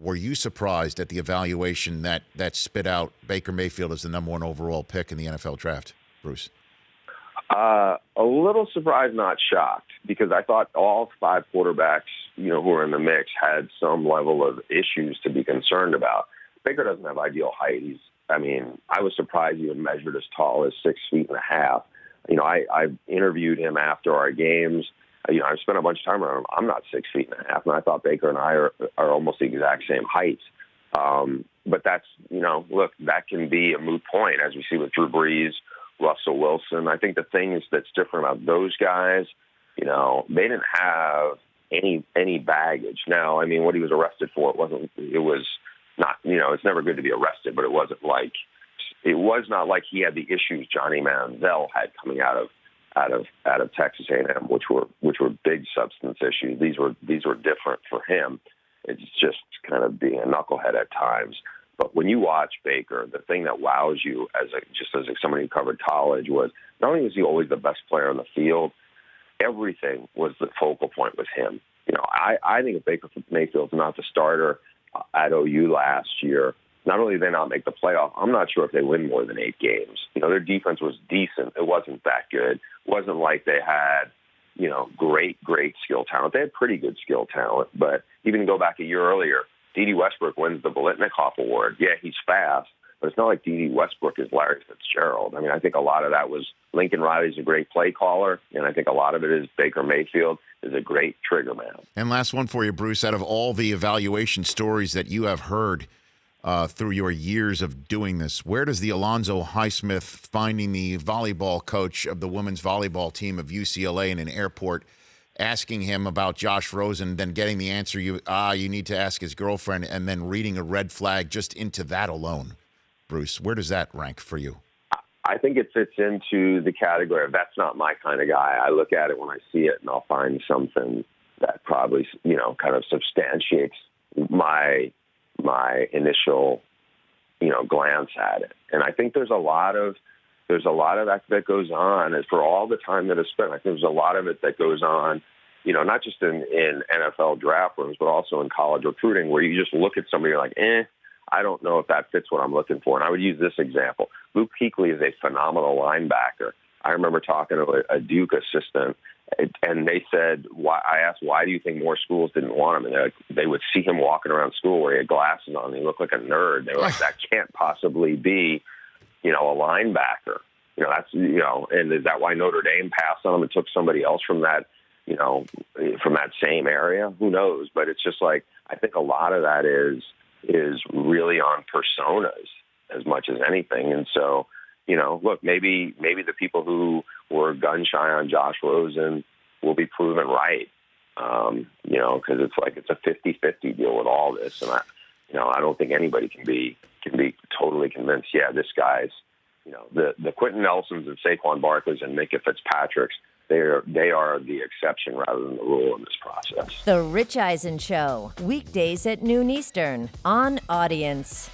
were you surprised at the evaluation that spit out Baker Mayfield as the number 1 overall pick in the NFL draft, Bruce? A little surprised, not shocked, because I thought all 5 quarterbacks, who were in the mix had some level of issues to be concerned about. Baker doesn't have ideal height. I was surprised he was measured as tall as 6 feet and a half. I interviewed him after our games. I've spent a bunch of time around him. I'm not 6 feet and a half, and I thought Baker and I are almost the exact same height. But that's, look, that can be a moot point, as we see with Drew Brees, Russell Wilson. I think the thing that's different about those guys, they didn't have any baggage. Now, what he was arrested for, it was not, it's never good to be arrested, but it was not like he had the issues Johnny Manziel had coming out of Texas A&M, which were big substance issues. These were different for him. It's just kind of being a knucklehead at times. But when you watch Baker, the thing that wows you as somebody who covered college was not only was he always the best player on the field, everything was the focal point with him. I think if Baker Mayfield's not the starter at OU last year, not only did they not make the playoff, I'm not sure if they win more than 8 games. Their defense was decent. It wasn't that good. It wasn't like they had, great skill talent. They had pretty good skill talent. But even go back a year earlier, D.D. Westbrook wins the Biletnikoff Award. Yeah, he's fast, but it's not like D.D. Westbrook is Larry Fitzgerald. I think a lot of that was Lincoln Riley's a great play caller, and I think a lot of it is Baker Mayfield is a great trigger man. And last one for you, Bruce. Out of all the evaluation stories that you have heard through your years of doing this, where does the Alonzo Highsmith finding the volleyball coach of the women's volleyball team of UCLA in an airport, asking him about Josh Rosen, then getting the answer you need to ask his girlfriend, and then reading a red flag just into that alone, Bruce, where does that rank for you? I think it fits into the category of that's not my kind of guy. I look at it when I see it, and I'll find something that probably, kind of substantiates my initial, glance at it. And I think there's a lot of that goes on. And for all the time that is spent, I think there's a lot of it that goes on, not just in NFL draft rooms, but also in college recruiting, where you just look at somebody, you're like, I don't know if that fits what I'm looking for. And I would use this example. Luke Kuechly is a phenomenal linebacker. I remember talking to a Duke assistant, and they said, I asked, why do you think more schools didn't want him? And they would see him walking around school where he had glasses on and he looked like a nerd. They were like, that can't possibly be, a linebacker. And is that why Notre Dame passed on him and took somebody else from that, from that same area? Who knows? But it's just like, I think a lot of that is really on personas as much as anything. And so, look, maybe the people who were gun shy on Josh Rosen will be proven right. Because it's a 50-50 deal with all this. And I don't think anybody can be totally convinced, yeah, this guy's, the Quentin Nelsons and Saquon Barkleys and Minka Fitzpatricks, they are the exception rather than the rule in this process. The Rich Eisen Show, weekdays at noon Eastern on Audience.